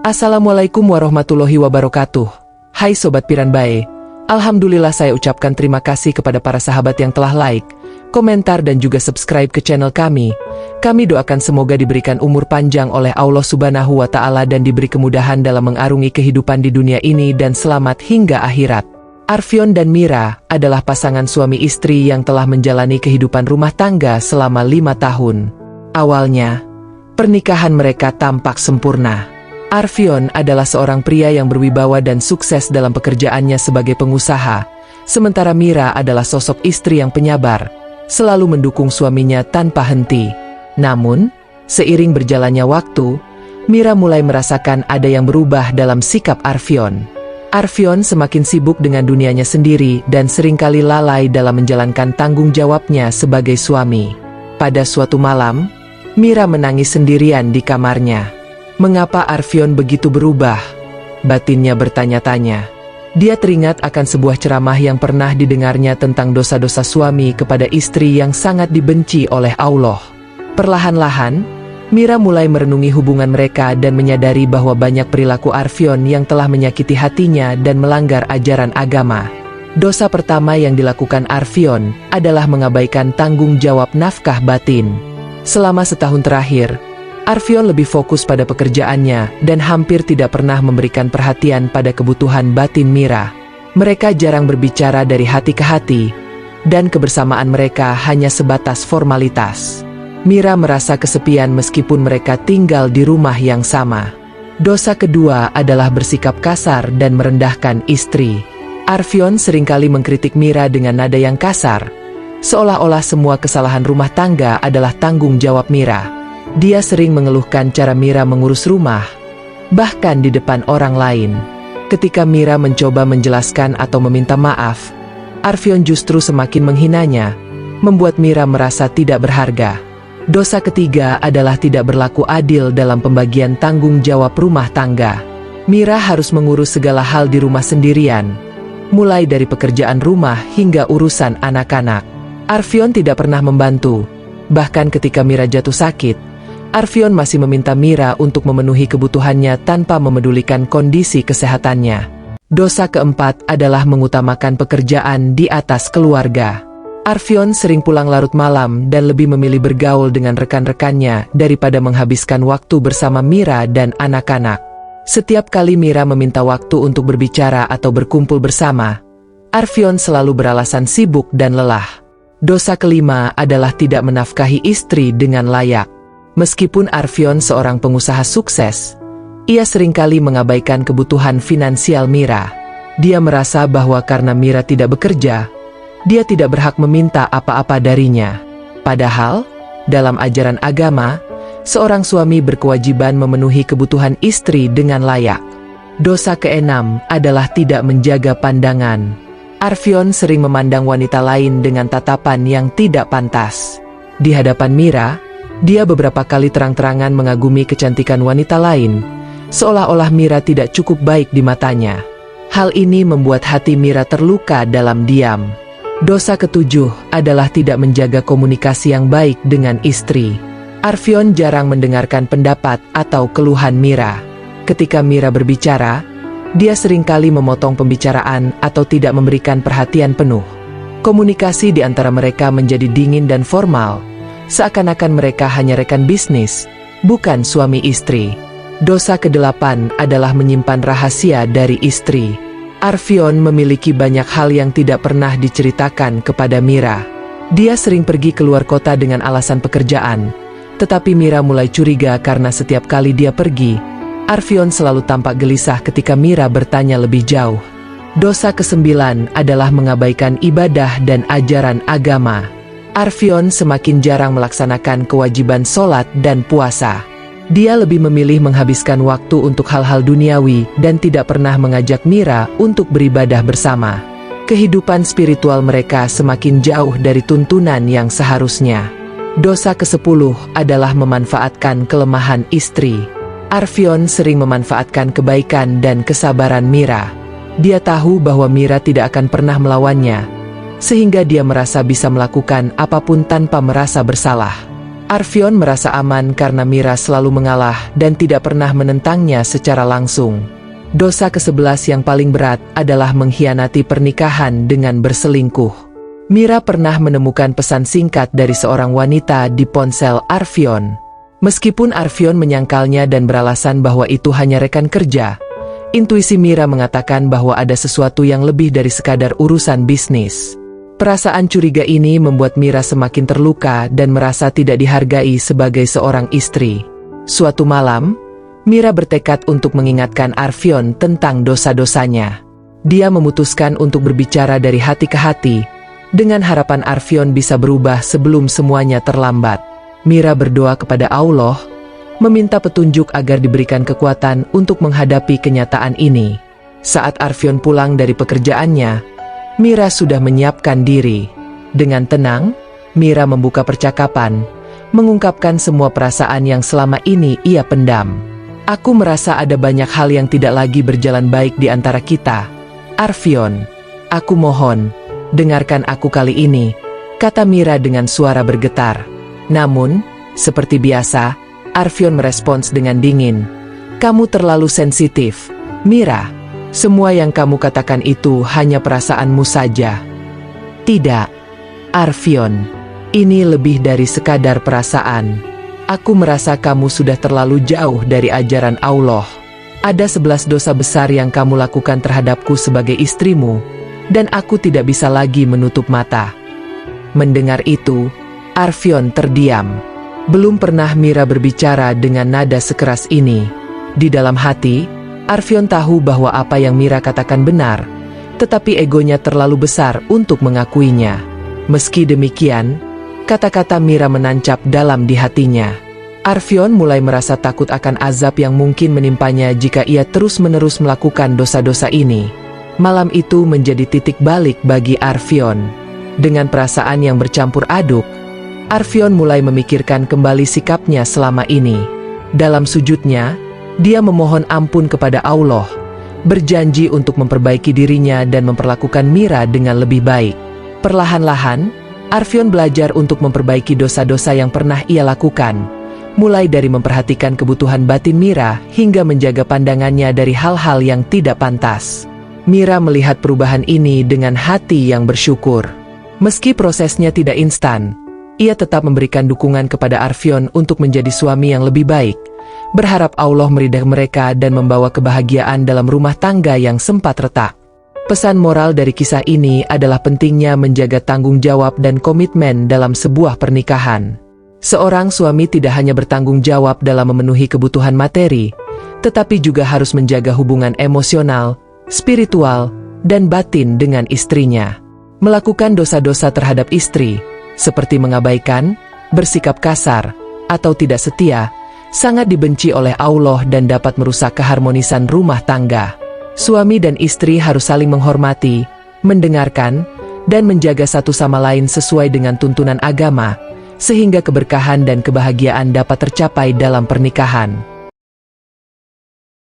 Assalamualaikum warahmatullahi wabarakatuh. Hai Sobat Piranbae, Alhamdulillah saya ucapkan terima kasih kepada para sahabat yang telah like, komentar dan juga subscribe ke channel kami. Kami doakan semoga diberikan umur panjang oleh Allah Subhanahu wa Ta'ala dan diberi kemudahan dalam mengarungi kehidupan di dunia ini dan selamat hingga akhirat. Arfion dan Mira adalah pasangan suami istri yang telah menjalani kehidupan rumah tangga selama 5 tahun. Awalnya, pernikahan mereka tampak sempurna. Arfion adalah seorang pria yang berwibawa dan sukses dalam pekerjaannya sebagai pengusaha, sementara Mira adalah sosok istri yang penyabar, selalu mendukung suaminya tanpa henti. Namun, seiring berjalannya waktu, Mira mulai merasakan ada yang berubah dalam sikap Arfion. Arfion semakin sibuk dengan dunianya sendiri dan seringkali lalai dalam menjalankan tanggung jawabnya sebagai suami. Pada suatu malam, Mira menangis sendirian di kamarnya. Mengapa Arfion begitu berubah? Batinnya bertanya-tanya. Dia teringat akan sebuah ceramah yang pernah didengarnya tentang dosa-dosa suami kepada istri yang sangat dibenci oleh Allah. Perlahan-lahan, Mira mulai merenungi hubungan mereka dan menyadari bahwa banyak perilaku Arfion yang telah menyakiti hatinya dan melanggar ajaran agama. Dosa pertama yang dilakukan Arfion adalah mengabaikan tanggung jawab nafkah batin. Selama setahun terakhir, Arfion lebih fokus pada pekerjaannya dan hampir tidak pernah memberikan perhatian pada kebutuhan batin Mira. Mereka jarang berbicara dari hati ke hati, dan kebersamaan mereka hanya sebatas formalitas. Mira merasa kesepian meskipun mereka tinggal di rumah yang sama. Dosa kedua adalah bersikap kasar dan merendahkan istri. Arfion seringkali mengkritik Mira dengan nada yang kasar, seolah-olah semua kesalahan rumah tangga adalah tanggung jawab Mira. Dia sering mengeluhkan cara Mira mengurus rumah, bahkan di depan orang lain. Ketika Mira mencoba menjelaskan atau meminta maaf, Arfion justru semakin menghinanya, membuat Mira merasa tidak berharga. Dosa ketiga adalah tidak berlaku adil dalam pembagian tanggung jawab rumah tangga. Mira harus mengurus segala hal di rumah sendirian, mulai dari pekerjaan rumah hingga urusan anak-anak. Arfion tidak pernah membantu. Bahkan ketika Mira jatuh sakit, Arfion masih meminta Mira untuk memenuhi kebutuhannya tanpa memedulikan kondisi kesehatannya. Dosa keempat adalah mengutamakan pekerjaan di atas keluarga. Arfion sering pulang larut malam dan lebih memilih bergaul dengan rekan-rekannya daripada menghabiskan waktu bersama Mira dan anak-anak. Setiap kali Mira meminta waktu untuk berbicara atau berkumpul bersama, Arfion selalu beralasan sibuk dan lelah. Dosa kelima adalah tidak menafkahi istri dengan layak. Meskipun Arfion seorang pengusaha sukses, ia seringkali mengabaikan kebutuhan finansial Mira. Dia merasa bahwa karena Mira tidak bekerja, dia tidak berhak meminta apa-apa darinya. Padahal, dalam ajaran agama, seorang suami berkewajiban memenuhi kebutuhan istri dengan layak. Dosa keenam adalah tidak menjaga pandangan. Arfion sering memandang wanita lain dengan tatapan yang tidak pantas. Di hadapan Mira, dia beberapa kali terang-terangan mengagumi kecantikan wanita lain, seolah-olah Mira tidak cukup baik di matanya. Hal ini membuat hati Mira terluka dalam diam. Dosa ketujuh adalah tidak menjaga komunikasi yang baik dengan istri. Arfion jarang mendengarkan pendapat atau keluhan Mira. Ketika Mira berbicara, dia seringkali memotong pembicaraan atau tidak memberikan perhatian penuh. Komunikasi di antara mereka menjadi dingin dan formal, seakan-akan mereka hanya rekan bisnis, bukan suami istri. Dosa kedelapan adalah menyimpan rahasia dari istri. Arfion memiliki banyak hal yang tidak pernah diceritakan kepada Mira. Dia sering pergi keluar kota dengan alasan pekerjaan, tetapi Mira mulai curiga karena setiap kali dia pergi, Arfion selalu tampak gelisah ketika Mira bertanya lebih jauh. Dosa kesembilan adalah mengabaikan ibadah dan ajaran agama. Arfion semakin jarang melaksanakan kewajiban sholat dan puasa. Dia lebih memilih menghabiskan waktu untuk hal-hal duniawi dan tidak pernah mengajak Mira untuk beribadah bersama. Kehidupan spiritual mereka semakin jauh dari tuntunan yang seharusnya. Dosa ke-10 adalah memanfaatkan kelemahan istri. Arfion sering memanfaatkan kebaikan dan kesabaran Mira. Dia tahu bahwa Mira tidak akan pernah melawannya, sehingga dia merasa bisa melakukan apapun tanpa merasa bersalah. Arfyon merasa aman karena Mira selalu mengalah dan tidak pernah menentangnya secara langsung. Dosa ke-11 yang paling berat adalah mengkhianati pernikahan dengan berselingkuh. Mira pernah menemukan pesan singkat dari seorang wanita di ponsel Arfyon. Meskipun Arfyon menyangkalnya dan beralasan bahwa itu hanya rekan kerja, intuisi Mira mengatakan bahwa ada sesuatu yang lebih dari sekadar urusan bisnis. Perasaan curiga ini membuat Mira semakin terluka dan merasa tidak dihargai sebagai seorang istri. Suatu malam, Mira bertekad untuk mengingatkan Arfyon tentang dosa-dosanya. Dia memutuskan untuk berbicara dari hati ke hati, dengan harapan Arfyon bisa berubah sebelum semuanya terlambat. Mira berdoa kepada Allah, meminta petunjuk agar diberikan kekuatan untuk menghadapi kenyataan ini. Saat Arfyon pulang dari pekerjaannya, Mira sudah menyiapkan diri. Dengan tenang, Mira membuka percakapan, mengungkapkan semua perasaan yang selama ini ia pendam. Aku merasa ada banyak hal yang tidak lagi berjalan baik di antara kita. Arfyon, aku mohon, dengarkan aku kali ini, kata Mira dengan suara bergetar. Namun, seperti biasa, Arfyon merespons dengan dingin. Kamu terlalu sensitif, Mira. Semua yang kamu katakan itu hanya perasaanmu saja. Tidak, Arfyon. Ini lebih dari sekadar perasaan. Aku merasa kamu sudah terlalu jauh dari ajaran Allah. Ada 11 dosa besar yang kamu lakukan terhadapku sebagai istrimu, dan aku tidak bisa lagi menutup mata. Mendengar itu, Arfyon terdiam. Belum pernah Mira berbicara dengan nada sekeras ini. Di dalam hati, Arfyon tahu bahwa apa yang Mira katakan benar, tetapi egonya terlalu besar untuk mengakuinya. Meski demikian, kata-kata Mira menancap dalam di hatinya. Arfyon mulai merasa takut akan azab yang mungkin menimpanya jika ia terus-menerus melakukan dosa-dosa ini. Malam itu menjadi titik balik bagi Arfyon. Dengan perasaan yang bercampur aduk, Arfyon mulai memikirkan kembali sikapnya selama ini. Dalam sujudnya, dia memohon ampun kepada Allah, berjanji untuk memperbaiki dirinya dan memperlakukan Mira dengan lebih baik. Perlahan-lahan, Arfyon belajar untuk memperbaiki dosa-dosa yang pernah ia lakukan, mulai dari memperhatikan kebutuhan batin Mira hingga menjaga pandangannya dari hal-hal yang tidak pantas. Mira melihat perubahan ini dengan hati yang bersyukur. Meski prosesnya tidak instan, ia tetap memberikan dukungan kepada Arfyon untuk menjadi suami yang lebih baik, berharap Allah meridai mereka dan membawa kebahagiaan dalam rumah tangga yang sempat retak. Pesan moral dari kisah ini adalah pentingnya menjaga tanggung jawab dan komitmen dalam sebuah pernikahan. Seorang suami tidak hanya bertanggung jawab dalam memenuhi kebutuhan materi, tetapi juga harus menjaga hubungan emosional, spiritual, dan batin dengan istrinya. Melakukan dosa-dosa terhadap istri, seperti mengabaikan, bersikap kasar, atau tidak setia, sangat dibenci oleh Allah dan dapat merusak keharmonisan rumah tangga. Suami dan istri harus saling menghormati, mendengarkan, dan menjaga satu sama lain sesuai dengan tuntunan agama, sehingga keberkahan dan kebahagiaan dapat tercapai dalam pernikahan.